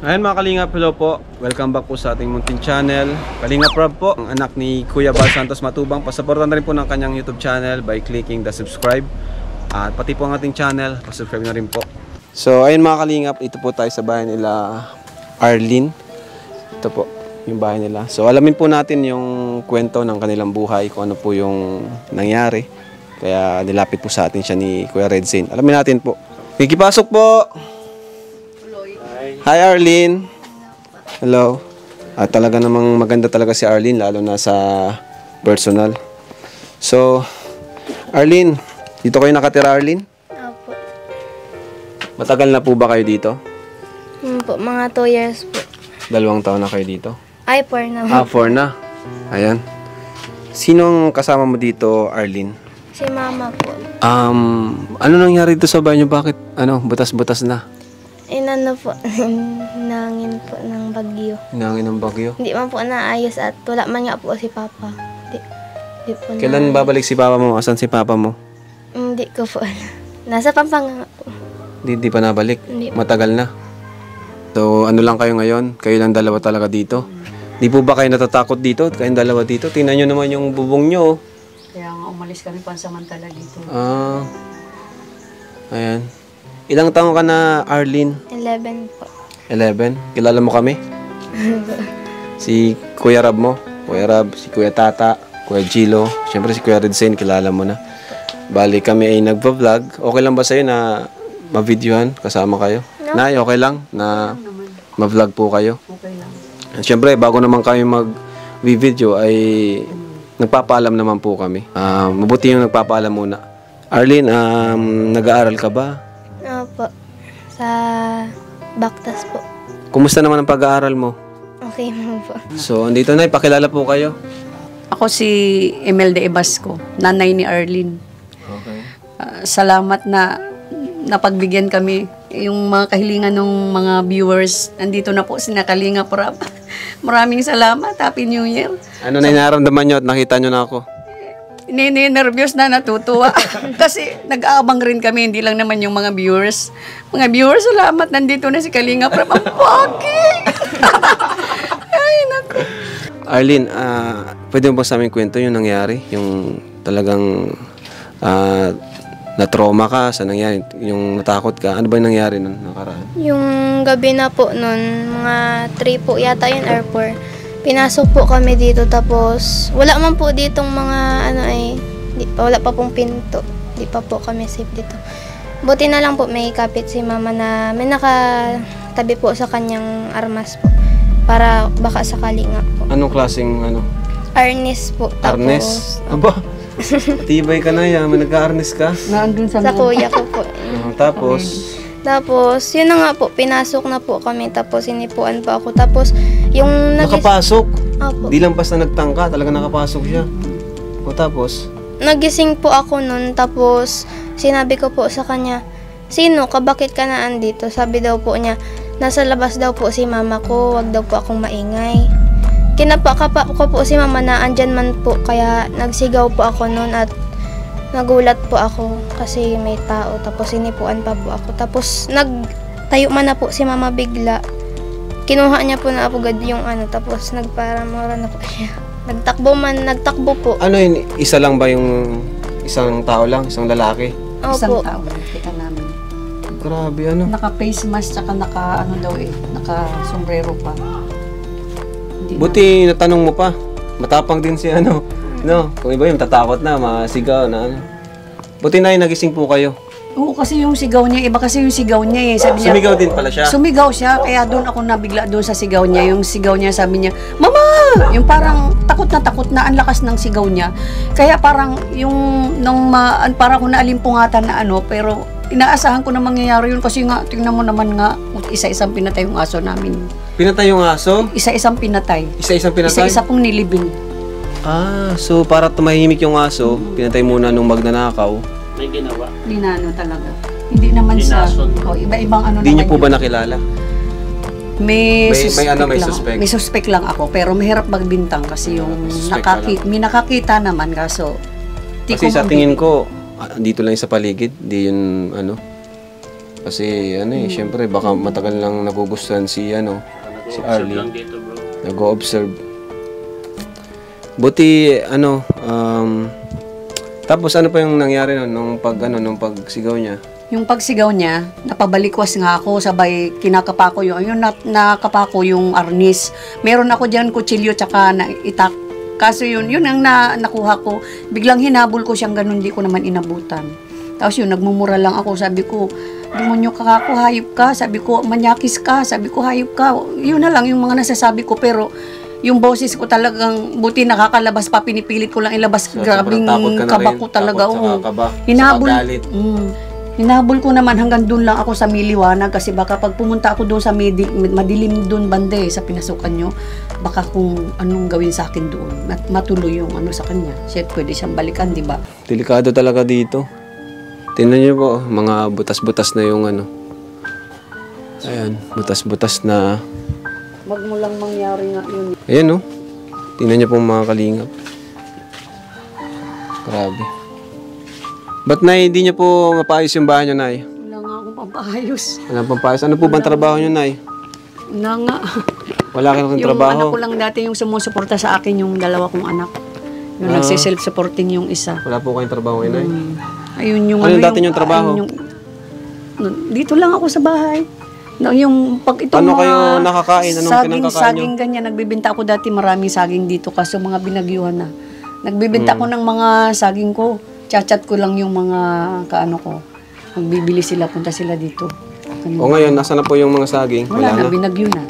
Ayan mga Kalingap, hello po. Welcome back po sa ating munting channel. Kalingap Rob po, ang anak ni Kuya Bal Santos Matubang. Pasuportan na rin po ng kanyang YouTube channel by clicking the subscribe. At pati po ang ating channel, pasubscribe na rin po. So ayun mga Kalingap, ito po tayo sa bahay nila Arlene. Ito po yung bahay nila. So alamin po natin yung kwento ng kanilang buhay, kung ano po yung nangyari. Kaya nilapit po sa atin siya ni Kuya Red Zane. Alamin natin po. Pasok po! Hi Arlene. Hello. At talaga namang maganda talaga si Arlene, lalo na sa personal. So, Arlene, dito kayo nakatira, Arlene? Opo. Matagal na po ba kayo dito? Po, mga 2 years po. 2 taon na kayo dito? Ay, 4 na. 4 na. Ayan. Sinong kasama mo dito, Arlene? Si mama po. Ano nangyari dito sa bahay niyo? Bakit, butas-butas na? Inano po, nangin po ng bagyo. Hinangin ng bagyo? Hindi man po naayos at wala man nga po si Papa. Di po Kailan babalik si Papa mo? Asan si Papa mo? Hindi ko po alam. Nasa Pampanga nga po. Di pa nabalik? Hindi. Matagal na? So, ano lang kayo ngayon? Kayo lang dalawa talaga dito? Di po ba kayo natatakot dito? Kayong dalawa dito? Tingnan nyo naman yung bubong nyo. Kaya nga umalis kami pansamantala dito. Ayan. Ilang taong ka na, Arlene? 11 po. 11? Kilala mo kami? Si Kuya Rab mo? Kuya Rab, si Kuya Tata, Kuya Gilo. Siyempre si Kuya Red Zane, kilala mo na. Bali kami ay nagpa-vlog. Okay lang ba sa'yo na ma-videohan kasama kayo? No. Nay, okay lang na ma-vlog po kayo? Okay lang. Siyempre, bago naman kayo mag-video ay nagpapaalam naman po kami. Mabuti yung nagpapaalam muna. Arlene, nag-aaral ka ba? Opo. Sa Bactas po. Kumusta naman ang pag-aaral mo? Okay mo po. So, andito na, ipakilala po kayo. Ako si Imelda Ebasco, nanay ni Arlene. Okay. Salamat na napagbigyan kami yung mga kahilingan ng mga viewers. Nandito na po si Kalinga Prab. Maraming salamat. Happy New Year. Ano na inaramdaman nyo at nakita nyo na ako? Nervyos na, natutuwa. Kasi nag-aabang rin kami, hindi lang naman yung mga viewers. Mga viewers, salamat. Nandito na si Kalinga Prab. Ang pogi! Ay, naku. Arlene, pwede mo ba sa aming kwento yung nangyari? Yung talagang na-trauma ka sa nangyari, yung natakot ka. Ano ba yung nangyari nun nakaraan? Yung gabi na po nun, mga 3 po yata yun or 4. Pinasok po kami dito tapos wala man po ditong mga wala pa pong pinto. Di pa po kami safe dito. Buti na lang po may kapit si mama na may nakatabi po sa kanyang armas po. Para baka sakali nga po. Anong klaseng Arnis po. Arnes? Aba, matibay ka na yan. May nagka-arnes ka? Naandun Sa kuya ko po. Tapos, yun na nga po, pinasok na po kami, tapos inipuan pa ako. Tapos, yung nakapasok? Opo. Di lang basta nagtangka, talaga nakapasok siya. O tapos? Nagising po ako nun, tapos sinabi ko po sa kanya, sino ka, bakit ka na andito? Sabi daw po niya, nasa labas daw po si mama ko, wag daw po akong maingay. Kinapakapa ko po si mama na andyan man po, kaya nagsigaw po ako nun at nagulat po ako kasi may tao, tapos sinipuan pa po ako. Tapos nagtayo man na po si mama bigla. Kinuha niya po na agad yung tapos nagparamura na po siya. Nagtakbo po. Ano yun, isa lang ba yung isang tao lang, isang lalaki? Isang Opo. tao. Kita namin. Grabe, Naka-face mask, tsaka naka-sombrero pa. Hindi Buti natanong mo pa. Matapang din si kung iba yung tatakot na, masigaw na Buti na nagising po kayo. Oo, kasi yung sigaw niya, iba kasi yung sigaw niya eh. Sabi niya, Sumigaw din pala siya. Sumigaw siya, kaya doon ako nabigla doon sa sigaw niya. Yung sigaw niya, sabi niya, Mama! Yung parang takot na, ang lakas ng sigaw niya. Kaya parang parang ako naalimpungatan na pero inaasahan ko na mangyayari yun kasi nga, tingnan mo naman nga, isa-isang pinatay yung aso namin. Pinatay yung aso? Isa-isang pinatay. Isa-isang pinatay? Isa-isa pong nilibing. So para tumahimik yung aso, pinatay muna nung magnanakaw. May ginawa. Dinano talaga. Hindi naman sa iba-ibang Hindi niyo po ba nakilala? May suspect. May suspect lang ako, pero mahirap magbintang kasi yung may nakakita naman kaso kasi sa tingin ko dito lang sa paligid, di yun Kasi ano syempre baka matagal lang nagugustuhan si si Arlene. Nag-o-observe. Buti tapos ano pa yung nangyari nung pagsigaw niya? Yung pagsigaw niya, napabalikwas nga ako, sabay kinakapa ko nakapa ko yung arnis. Meron ako diyan kutsilyo tsaka na itak. Kaso yun ang nakuha ko. Biglang hinabol ko siyang ganun, di ko naman inabutan. Tapos yun, nagmumura lang ako, sabi ko, demonyo ka ako, hayop ka. Sabi ko, manyakis ka. Sabi ko, hayop ka. Yun na lang yung mga nasasabi ko, pero yung boses ko talagang buti nakakalabas pa, pinipilit ko lang ilabas. So, grabing kaba ko talaga. Hinabol. Hinabol ko naman hanggang doon lang ako sa Miliwanag kasi baka pag pumunta ako doon sa madilim doon bande sa pinasukan nyo, baka kung anong gawin sa akin doon, matuloy yung sa kanya. Siya pwede siyang balikan, di ba? Delikado talaga dito. Tingnan niyo po, mga butas-butas na yung Ayan, butas-butas na. Wag mo lang mangyari nga yun. Ayan tingnan niyo po mga kalingap. Grabe. Ba't hindi niyo po mapaayos yung bahay niyo, Nay? Wala nga akong pampaayos. Walang pampayos. Ano po bang trabaho niyo, Nay? Wala nga. Wala kang Yung trabaho? anak ko lang dati yung sumusuporta sa akin, yung dalawa kong anak. Yung nagsi-self-supporting yung isa. Wala po kayong trabaho ngayon, Nay? Ayun yung Ano dati yung trabaho? Dito lang ako sa bahay. Yung pag itong Paano kayo nakakain? Anong pinangkakain nyo? saging ganyan. Nagbibenta ako dati maraming saging dito kaso mga binagyuhan na. Nagbibenta ko ng mga saging ko. Chat-chat ko lang yung mga kaano ko. Magbibili sila, punta sila dito. O ngayon, nasa na po yung mga saging? Wala na, binagyo na.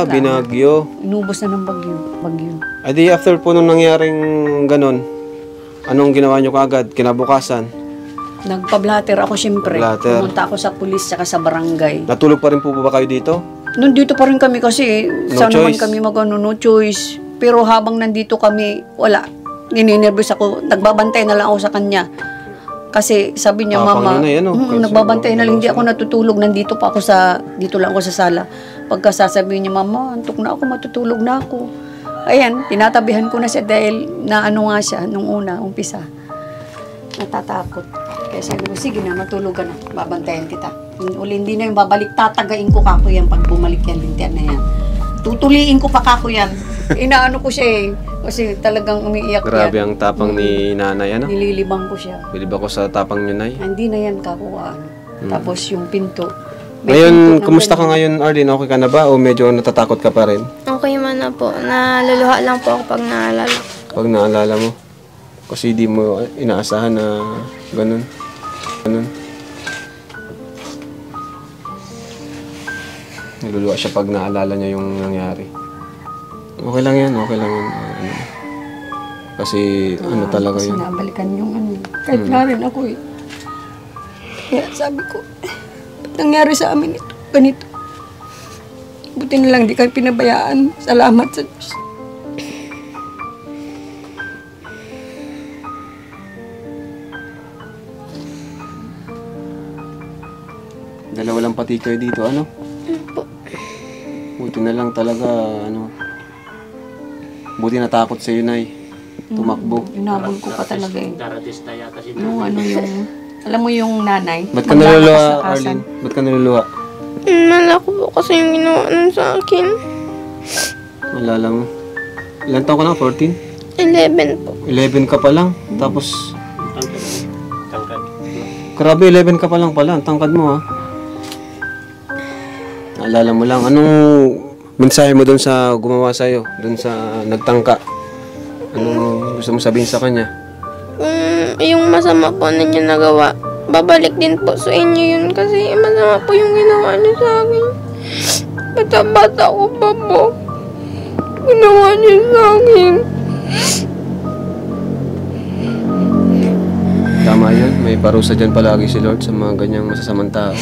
Binagyo. Inubos na ng bagyo. Ay di after po nung nangyaring ganon, anong ginawa nyo kaagad? Kinabukasan? Nagpa-blatter ako syempre. Blatter. Pumunta ako sa pulis saka sa barangay. Natulog pa rin po ba kayo dito? Nandito pa rin kami kasi saan naman choice. kami no choice. Pero habang nandito kami, wala. Nininervous ako. Nagbabantay na lang ako sa kanya. Kasi sabi niya, Mama, nagbabantay na lang. Hindi ako natutulog. Dito lang ako sa sala. Pagka sasabihin niya, Mama, antok na ako, matutulog na ako. Ayan, tinatabihan ko na siya dahil nga siya nung umpisa. Natatakot. Kaya sabi ko, sige na, matulog ka na. Babantayan kita. Uli, hindi na yung babalik. Tatagain ko kako yan pag bumalik yan, lintian na yan. Tutuliin ko pa kako yan. Inaano ko siya kasi talagang umiiyak yan. Grabe ang tapang ni nanay, Nililibang ko siya. Bilib ako sa tapang nyo, Nay. Hindi na yan kakuhaan. Tapos yung pinto. Ngayon, kumusta ka ngayon, Arlene? Okay ka na ba? O medyo natatakot ka pa rin? Okay man na po. Naluluha lang po ako pag naalala. Pag naalala mo? Kasi di mo inaasahan na ganun. Naluluha siya pag naalala niya yung nangyari. Okay lang yan. Kasi talaga kasi yun. nabalikan yung Kahit nga rin ako Kaya sabi ko, ba't nangyari sa amin ito? Ganito. Buti na lang di kayo pinabayaan. Salamat sa Diyos. Dalawa lang pati kayo dito, Buti na lang talaga, buti natakot sa iyo, Nay. Tumakbo. Inabol ko pa talaga alam mo yung nanay? Ba't ka naluluha, Arlene? Ba't ka naluluha? Malako po kasi yung ginawa nun sa akin. Malala mo. Ilan taon ka na? 14? 11 po. 11 ka pa lang. Tapos... Grabe, 11 ka pa lang pala. Ang tangkad mo, Naalala mo lang. Anong mensahe mo doon sa gumawa sa'yo? Doon sa nagtangka? Anong gusto mo sabihin sa kanya? Yung masama po ninyo nagawa, babalik din po sa inyo yun kasi masama po yung ginawa niyo sa akin. Bata-bata ko pa po. Ginawa niyo sa akin. Tama yun. May parusa dyan palagi si Lord sa mga ganyang masasamang tao.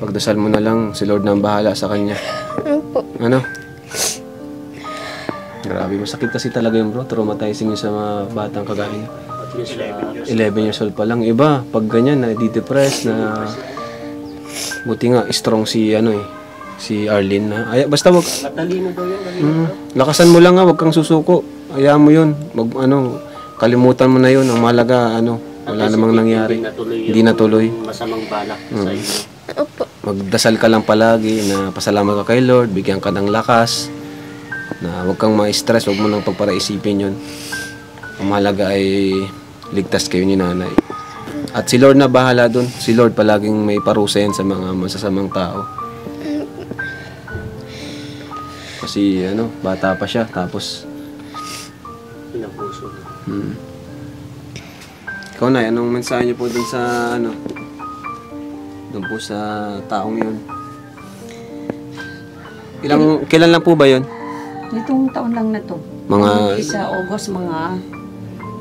Pagdasal mo na lang, si Lord na ang bahala sa kanya. Ano? Grabe, masakit kasi talaga yung bro. Traumatizing yung sa mga batang kagaya niya. 11 years old pa lang. Iba, pag ganyan, na-depress, na... Buti nga, strong si Arlene na. Basta wag... Matalino daw yun. Lakasan mo lang wag kang susuko. Hayaan mo yun. Kalimutan mo na yun. Ang mahalaga, Wala namang nangyari. Hindi natuloy. Masamang balak sa inyo. Opo. Magdasal ka lang palagi na pasalamat ka kay Lord, bigyan ka ng lakas, na huwag kang ma-stress, huwag mo nang pagparaisipin yun. Ang mahalaga ay ligtas kayo ni nanay. At si Lord na bahala dun. Si Lord palaging may parusa yan sa mga masasamang tao. Kasi bata pa siya, tapos Pinapuso. Ikaw na, anong mensahe niyo po dun sa dun po sa taong yun? Kailan lang po ba yun? Itong taon lang na to. Mga Sa August, mga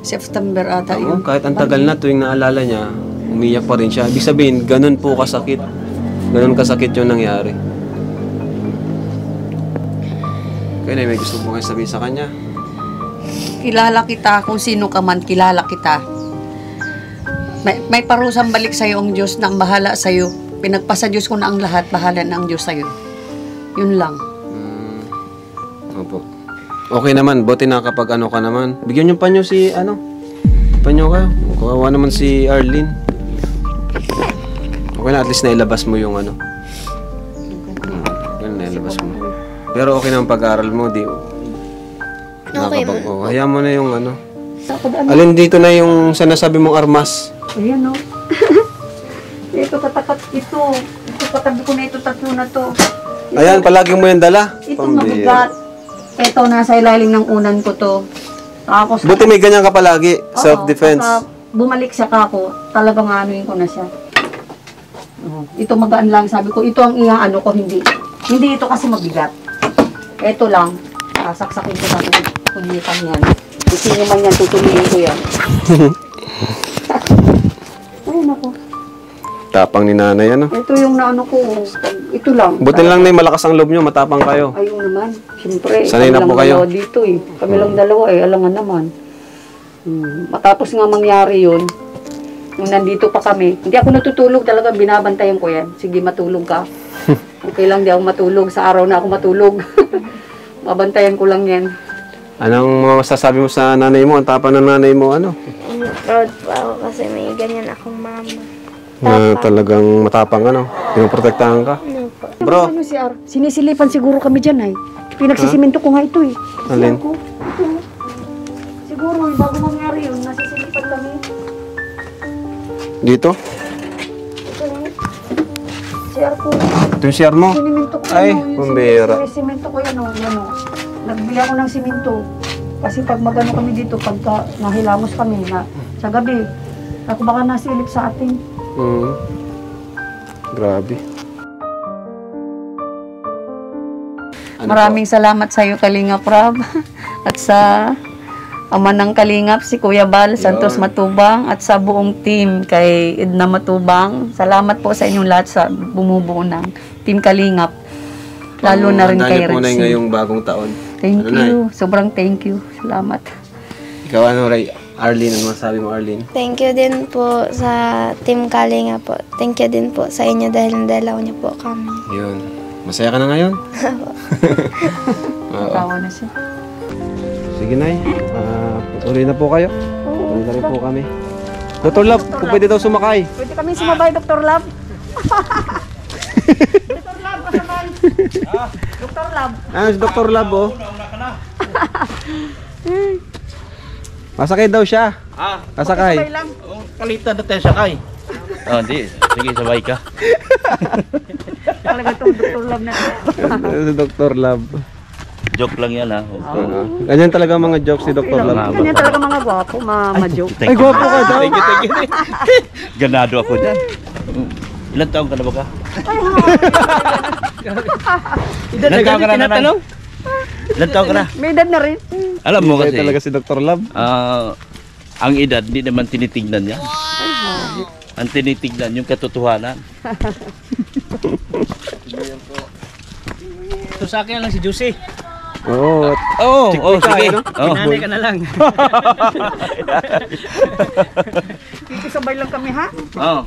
September ata Oo, yun. kahit ang tagal na tuwing naalala niya, umiyak pa rin siya. Ibig sabihin, ganun po kasakit. Ganun kasakit yung nangyari. Kaya na, may gusto po kayo sabihin sa kanya. Kilala kita, kung sino ka man, kilala kita. May parusang balik sa'yo ang Diyos na ang bahala sa'yo. Pinagpasa Diyos ko na ang lahat, bahala na ang Diyos sa'yo. Yun lang. Opo. Okay naman, buti na kapag ka naman. Bigyan niyo pa niyo si panyo kayo. Kawawa naman si Arlene. Okay na, at least nailabas mo yung Yan, nailabas mo. Pero okay naman pag-aaral mo, di. Okay, Hayaan mo na yung Tapos Alin dito na yung sinasabi mong armas? ayan o. Ito, katakat ito. Ito, katabi ko na ito, tatlo na to. Ayan, palagi mo yan dala. Ito, mabigat. Ito, nasa ilalim ng unan ko to. Ako sa... Buti may ganyan ka palagi, Oo, self-defense. pagka bumalik siya kako, talagang anuin ko na siya. Ito magaan lang, sabi ko, ito ang iya ko, hindi. Hindi ito kasi mabigat. Ito lang, sasaksakin ko sa kunyitan yan. Kung sino man yan, tutuloyin ko yan. Ayun ako. Tapang ni nanay, Ito yung naano ko, ito lang. Buti lang na malakas ang loob nyo, matapang kayo. Ayun naman, siyempre. Sanay na po kami lang kayo? dalawa dito eh. Kami lang dalawa alangan naman. Matapos nga mangyari yun, nung nandito pa kami, hindi ako natutulog talaga, binabantayan ko yan. Sige, matulog ka. Okay lang, di ako matulog. Sa araw na ako matulog. Mabantayan ko lang yan. Anong masasabi mo sa nanay mo? Ang tapang ng nanay mo, Proud po ako kasi may ganyan akong mama. Na talagang matapang, pinoprotektahan ka. Ano po? Bro. Ano si Ar? Sinisilipan siguro kami dyan ay. Pinagsisiminto ko nga ito eh. Alin? Ito. Siguro, bago mangyari yun, nasisilipan kami. Dito? Ito na CR ko. Ito yung CR mo? Siniminto ko Ay, yung pambira. Siminto ko yan Nagbili ako ng siminto. Kasi pag magano kami dito, pagka nahilamos kami na sa gabi, ako baka nasilip sa atin. Grabe. Maraming salamat sa iyo, Kalingap Rob. At sa ama ng Kalingap, si Kuya Bal Santos Matubang. At sa buong team kay Edna Matubang. Salamat po sa inyong lahat sa bumubuo ng Team Kalingap. Lalo na rin kay po na Rexy. ngayong bagong taon. Thank you. Sobrang thank you. Salamat. Ikaw Ray? Arlene, ano masabi mo, Arlene? Thank you din po sa Team Kalinga po. Thank you din po sa inyo dahil nadalaw niyo po kami. Yun. Masaya ka na ngayon? Oo. Tawa na siya. Sige, Nay. Tuloy na po kayo. Tuloy na rin po kami. Dr. Love, kung pwede daw sumakay. Pwede kami sumabay, Dr. Love? Dr. Love, kasabay. Dr. Love. Si Dr. Love, oh. Masakay daw siya. Masakay. Sabay lang. Palitan na tayo sakay. Hindi. Sige, sabay ka. Talaga ito, Dr. Love na. Si Dr. Love. Joke lang yan, ha? Ganyan talaga mga jokes si Dr. Love. Ganyan talaga mga gwapo, ma-joke. Ay, gwapo ka daw. Thank you. Ganado ako dyan. Ilan taong ka na ba ka? Ilan taong ka na naman? Ilan taong ka na? May edad na rin. Alam mo Kaya kasi, talaga si Dr. Love. ang edad, hindi naman tinitignan yan. Ang tinitignan, yung katotohanan. Ito sa akin lang si Juicy. Oo. Sige. Nanay ka na lang. Kikisabay lang kami, ha? Oh.